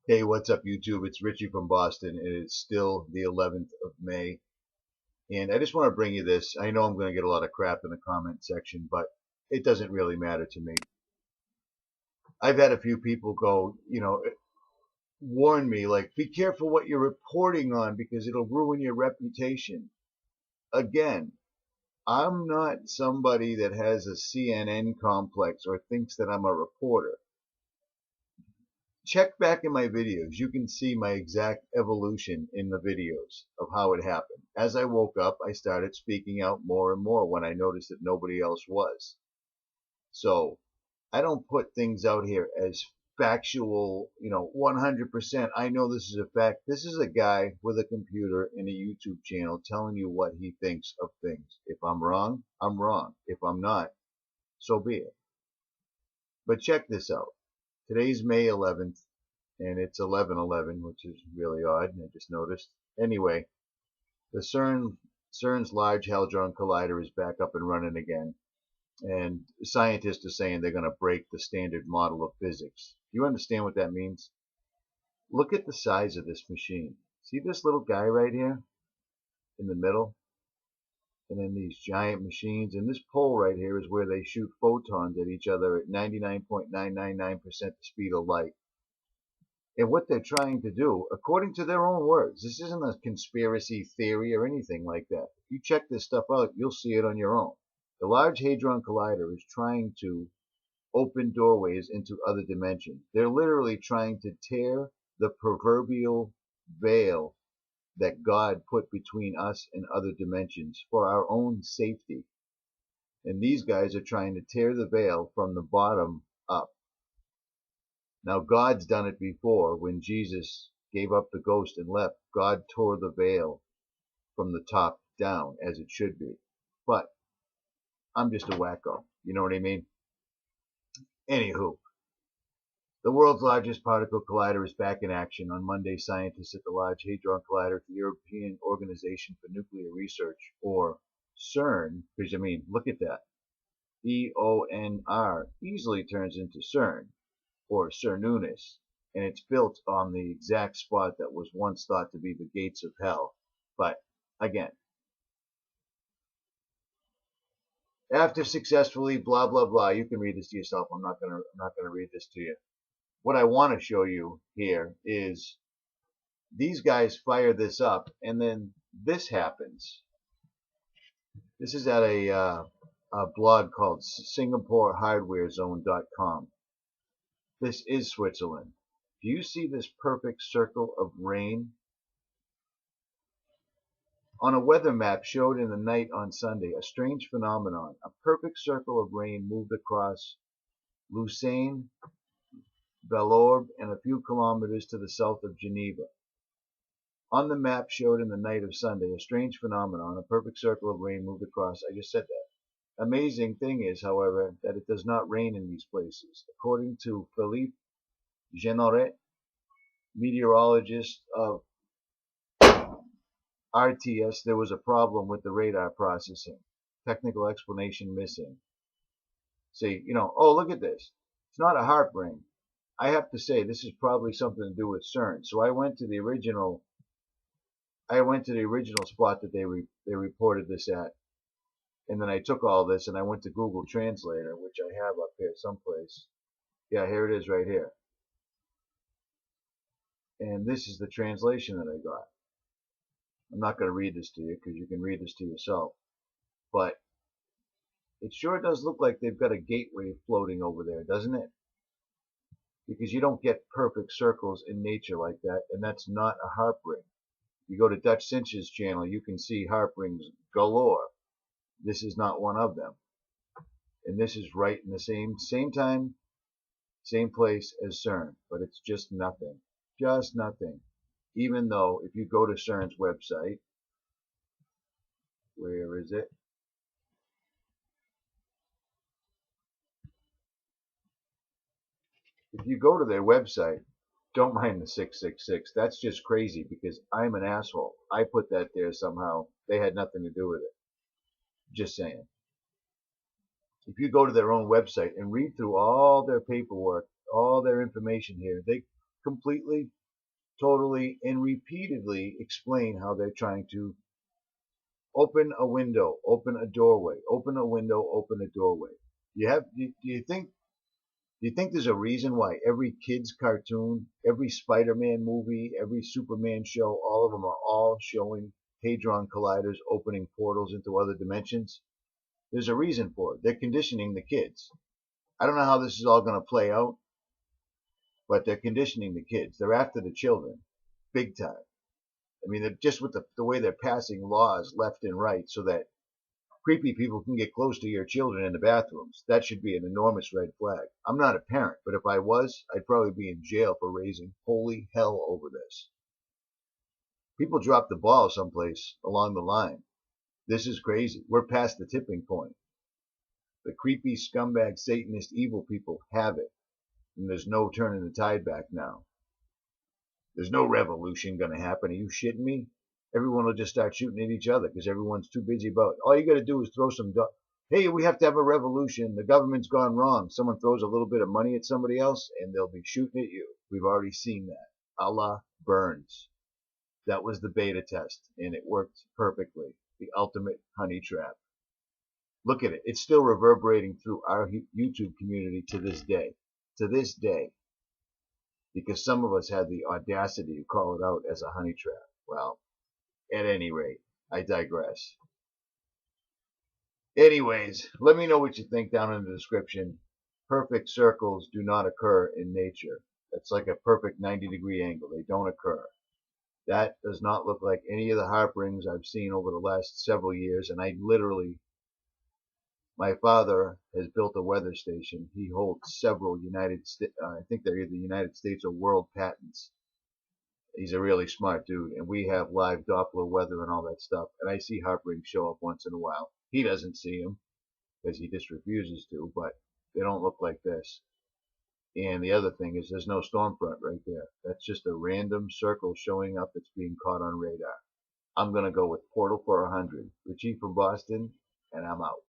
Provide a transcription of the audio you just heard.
Hey, what's up, YouTube? It's Richie from Boston, and it's still the 11th of May. And I just want to bring you this. I know I'm going to get a lot of crap in the comment section, but it doesn't really matter to me. I've had a few people go, warn me, like, be careful what you're reporting on because it'll ruin your reputation. Again, I'm not somebody that has a CNN complex or thinks that I'm a reporter. Check back in my videos. You can see my exact evolution in the videos of how it happened. As I woke up, I started speaking out more and more when I noticed that nobody else was. So I don't put things out here as factual, 100%. I know this is a fact. This is a guy with a computer and a YouTube channel telling you what he thinks of things. If I'm wrong, I'm wrong. If I'm not, so be it. But check this out. Today's May 11th. And it's 11:11, which is really odd. I just noticed. Anyway, the CERN's Large Hadron Collider is back up and running again, and scientists are saying they're going to break the standard model of physics. Do you understand what that means? Look at the size of this machine. See this little guy right here in the middle? And then these giant machines, and this pole right here is where they shoot photons at each other at 99.999% the speed of light. And what they're trying to do, according to their own words, this isn't a conspiracy theory or anything like that. If you check this stuff out, you'll see it on your own. The Large Hadron Collider is trying to open doorways into other dimensions. They're literally trying to tear the proverbial veil that God put between us and other dimensions for our own safety. And these guys are trying to tear the veil from the bottom up. Now, God's done it before. When Jesus gave up the ghost and left, God tore the veil from the top down, as it should be. But I'm just a wacko. You know what I mean? Anywho, the world's largest particle collider is back in action. On Monday, scientists at the Large Hadron Collider at the European Organization for Nuclear Research, or CERN, because I mean, look at that. EONR easily turns into CERN, or Cernunus, and it's built on the exact spot that was once thought to be the gates of hell. But again, after successfully blah blah blah, you can read this to yourself. I'm not gonna read this to you. What I want to show you here is these guys fire this up, and then this happens. This is at a blog called SingaporeHardwareZone.com. This is Switzerland. Do you see this perfect circle of rain? On a weather map showed in the night on Sunday, a strange phenomenon. A perfect circle of rain moved across Lausanne, Belorbe, and a few kilometers to the south of Geneva. On the map showed in the night of Sunday, a strange phenomenon. A perfect circle of rain moved across. I just said that. Amazing thing is, however, that it does not rain in these places. According to Philippe Genoret, meteorologist of RTS, there was a problem with the radar processing. Technical explanation missing. See, oh, look at this. It's not a HAARP ring. I have to say, this is probably something to do with CERN. So I went to the original spot that they reported this at. And then I took all this and I went to Google Translator, which I have up here someplace. Yeah, here it is right here. And this is the translation that I got. I'm not going to read this to you because you can read this to yourself. But it sure does look like they've got a gateway floating over there, doesn't it? Because you don't get perfect circles in nature like that, and that's not a HAARP ring. You go to Dutch Cinch's channel, you can see HAARP rings galore. This is not one of them. And this is right in the same time, same place as CERN, but it's just nothing. Just nothing. Even though if you go to CERN's website, where is it? If you go to their website, don't mind the 666. That's just crazy because I'm an asshole. I put that there somehow. They had nothing to do with it. Just saying. If you go to their own website and read through all their paperwork, all their information here, they completely, totally, and repeatedly explain how they're trying to open a window, open a doorway, open a window, open a doorway. Do you think there's a reason why every kid's cartoon, every Spider-Man movie, every Superman show, all of them are all showing Hadron Colliders opening portals into other dimensions? There's a reason for it. They're conditioning the kids. I don't know how this is all going to play out, but they're conditioning the kids. They're after the children, big time. I mean, they're just with the way they're passing laws left and right so that creepy people can get close to your children in the bathrooms. That should be an enormous red flag. I'm not a parent, but if I was, I'd probably be in jail for raising holy hell over this. People drop the ball someplace along the line. This is crazy. We're past the tipping point. The creepy scumbag Satanist evil people have it, and there's no turning the tide back now. There's no revolution going to happen. Are you shitting me? Everyone will just start shooting at each other because everyone's too busy about it. All you got to do is throw some, hey, we have to have a revolution. The government's gone wrong. Someone throws a little bit of money at somebody else and they'll be shooting at you. We've already seen that. A la Burns. That was the beta test and it worked perfectly. The ultimate honey trap. Look at it. It's still reverberating through our YouTube community to this day. To this day. Because some of us had the audacity to call it out as a honey trap. Well, at any rate, I digress. Anyways, let me know what you think down in the description. Perfect circles do not occur in nature. That's like a perfect 90-degree angle. They don't occur. That does not look like any of the harp rings I've seen over the last several years. And my father has built a weather station. He holds several I think they're either United States or world patents. He's a really smart dude, and we have live Doppler weather and all that stuff. And I see harp rings show up once in a while. He doesn't see them because he just refuses to, but they don't look like this. And the other thing is there's no storm front right there. That's just a random circle showing up that's being caught on radar. I'm going to go with Portal for 100. Richie from Boston, and I'm out.